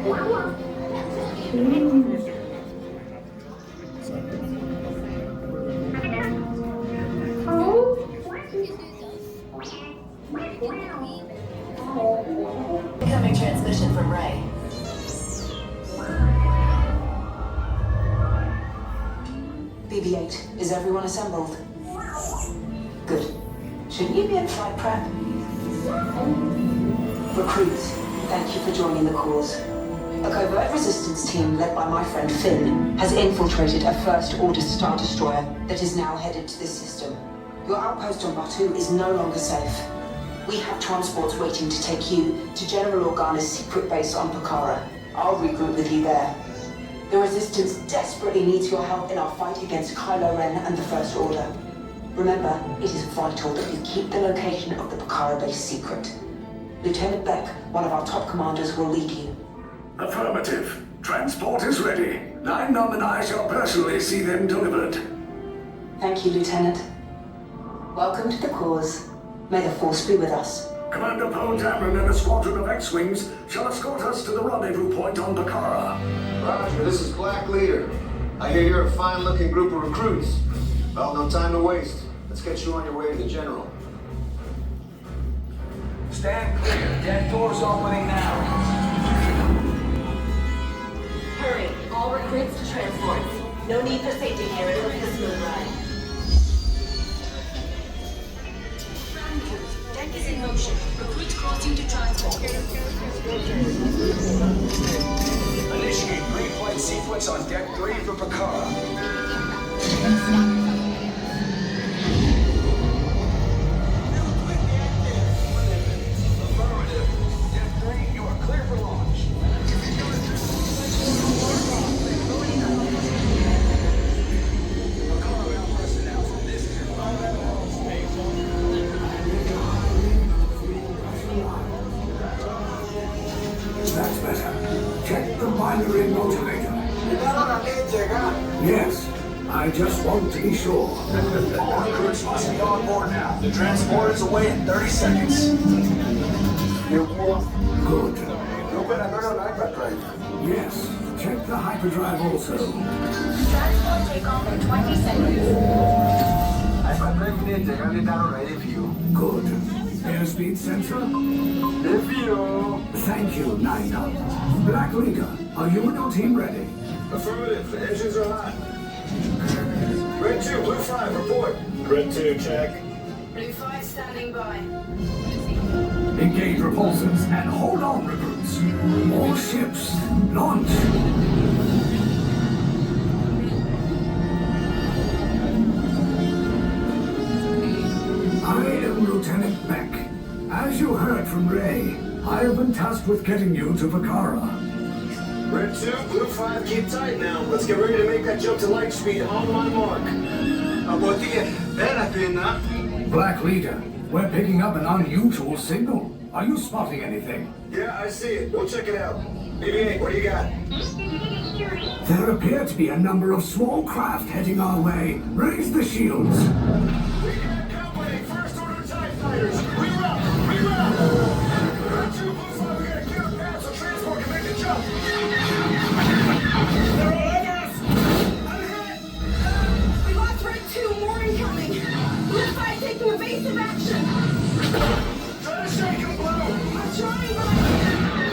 Incoming transmission from Ray. BB-8, is everyone assembled? Good. Shouldn't you be in flight prep? Recruits, thank you for joining the cause. A covert resistance team led by my friend Finn has infiltrated a First-Order Star Destroyer that is now headed to this system. Your outpost on Batu is no longer safe. We have transports waiting to take you to General Organa's secret base on Pokhara. I'll regroup with you there. The Resistance desperately needs your help in our fight against Kylo Ren and the First Order. Remember, it is vital that you keep the location of the Pokhara base secret. Lieutenant Beck, one of our top commanders, will lead you. Affirmative. Transport is ready. Line Nom and I shall personally see them delivered. Thank you, Lieutenant. Welcome to the cause. May the Force be with us. Commander Poe Dameron and a squadron of X-Wings shall escort us to the rendezvous point on Pokhara. Roger, this is Black Leader. I hear you're a fine-looking group of recruits. Well, no time to waste. Let's get you on your way to the General. Stand clear. Deck doors opening now. Hurry, all recruits to transports. No need for safety gear, it'll be a smooth ride. Deck is in motion. Recruits crossing to transport. Initiate pre-flight sequence on Deck 3 for Pokhara. Affirmative. Deck 3, you are clear for launch. Pokhara personnel from this is That's better. Check the binary motivator. Yes, I just want to be sure. all recruits must be on board now. The transport is away in 30 seconds. Good. Yes, check the hyperdrive also. Transport takeoff in 20 seconds. Good. Airspeed sensor? Thank you, Nina. Black Leader, are you and your team ready? Affirmative. The engines are hot. Red 2, Blue 5, report. Red 2, check. Blue 5 standing by. Engage repulsors and hold on, recruits. More ships. Launch. I am Lieutenant Beck. As you heard from Ray, I have been tasked with getting you to Pokhara. Red 2, Blue 5, keep tight now. Let's get ready to make that jump to light speed on my mark. Black Leader, we're picking up an unusual signal. Are you spotting anything? Yeah, I see it. We'll check it out. BB-8, what do you got? There appear to be a number of small craft heading our way. Raise the shields. We got company, First Order TIE Fighters. Reroute! Reroute! Red 2, Blue 5, we gotta get a path so transport can make the jump. They're all over us! I'm hit! We lost Red 2, more incoming. Blue 5 taking evasive action. Try to shake him, Blue! I'm trying, but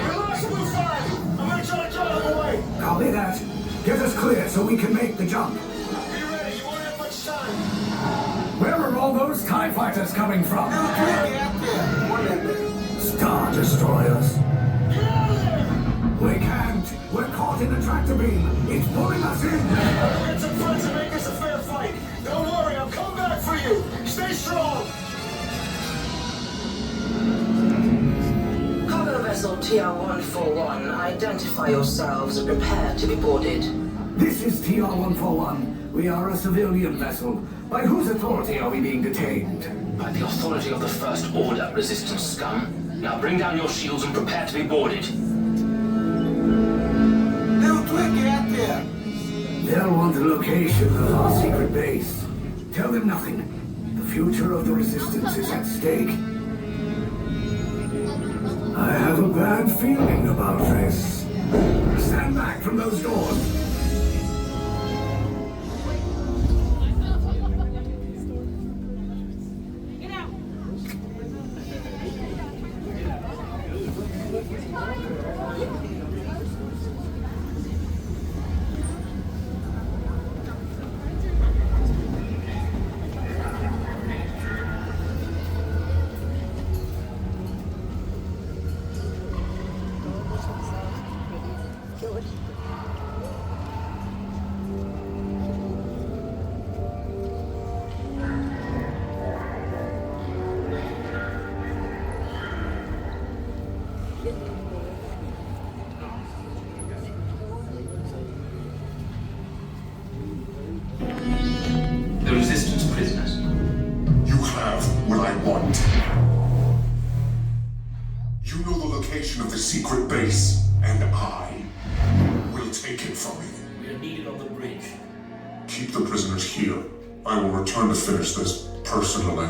We lost Blue 5! I'm gonna try to draw him away! Copy that. Get us clear so we can make the jump. Be ready, you won't have much time! Where are all those TIE fighters coming from? Star Destroyers. We can't. We're caught in a tractor beam. It's pulling us in. I'll get some friends and make this a fair fight. Don't worry, I'll come back for you. Stay strong. Cargo vessel TR-141, identify yourselves and prepare to be boarded. This is TR-141. We are a civilian vessel. By whose authority are we being detained? By the authority of the First Order, resistance scum. Now bring down your shields and prepare to be boarded. They'll want the location of our secret base. Tell them nothing. The future of the resistance is at stake. I have a bad feeling about this. those doors. The Resistance prisoners. You have what I want. You know the location of the secret base, and I will take it from you. We are needed on the bridge. Keep the prisoners here. I will return to finish this personally.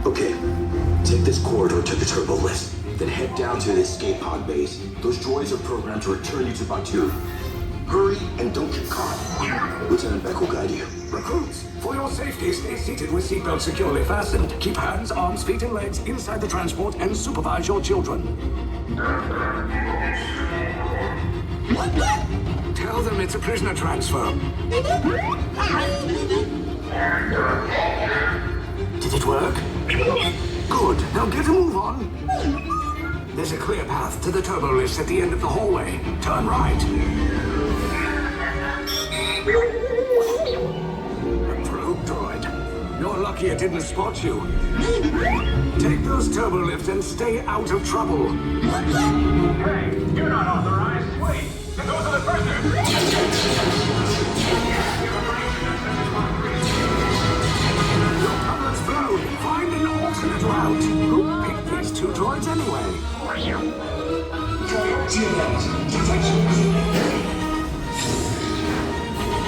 Okay, take this corridor to the turbo lift, then head down to the escape pod base. Those droids are programmed to return you to Batu. Hurry and don't get caught. Lieutenant Beck will guide you. Recruits, for your safety, stay seated with seatbelts securely fastened. Keep hands, arms, feet, and legs inside the transport and supervise your children. Tell them it's a prisoner transfer. Did it work? Good. Now get a move on. There's a clear path to the turbo lifts at the end of the hallway. Turn right. Probe droid. You're lucky it didn't spot you. Take those turbo lifts and stay out of trouble. Hey, you're not authorized. Wait, those are the prisoners. Cover's blown. Find an alternate route. Who picked these two droids anyway?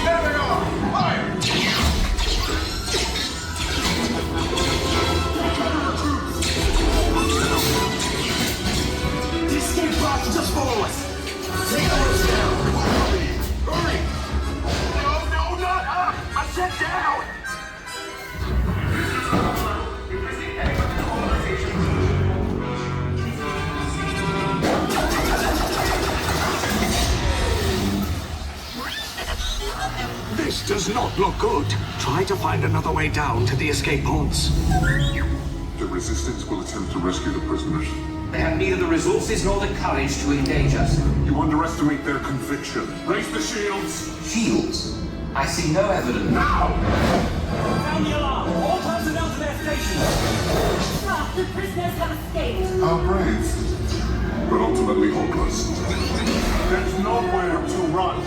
There they are. Fire! The escape pod just follow us. Take those down. Hurry! No, not up! I said down! This does not look good. Try to find another way down to the escape pods. The Resistance will attempt to rescue the prisoners. They have neither the resources nor the courage to engage us. You underestimate their conviction. Raise the shields! Shields? I see no evidence. Sound the alarm! All personnel to their stations! The prisoners have escaped! How brave. But ultimately hopeless. There's nowhere to run.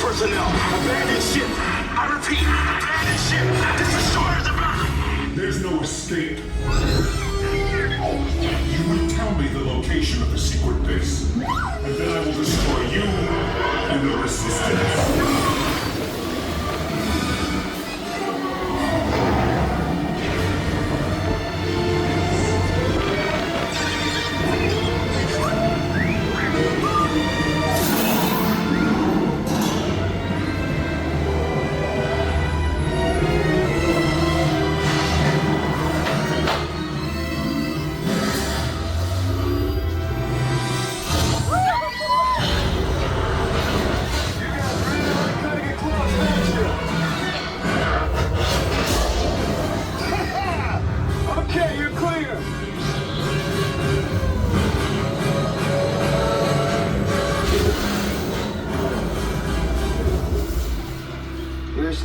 Personnel, abandon ship. I repeat, abandon ship. This destroyer's about. There's no escape. You will tell me the location of the secret base, and then I will destroy you and the Resistance.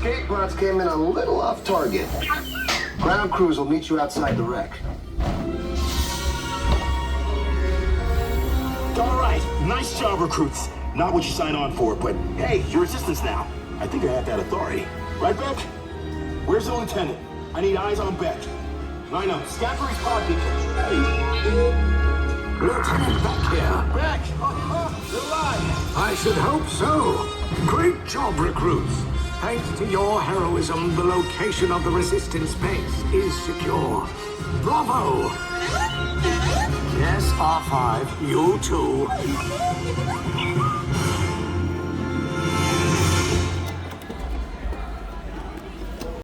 escape pods came in a little off target. Ground crews will meet you outside the wreck. All right, nice job, recruits. Not what you signed on for, but hey, you're resistance now. I think I have that authority. Right, Beck? Where's the lieutenant? I need eyes on Beck. Rhino, scan for his pod beacon. Lieutenant Beck here. Beck! You're alive! I should hope so. Great job, recruits. Thanks to your heroism, the location of the resistance base is secure. Bravo! Yes, R5, you too.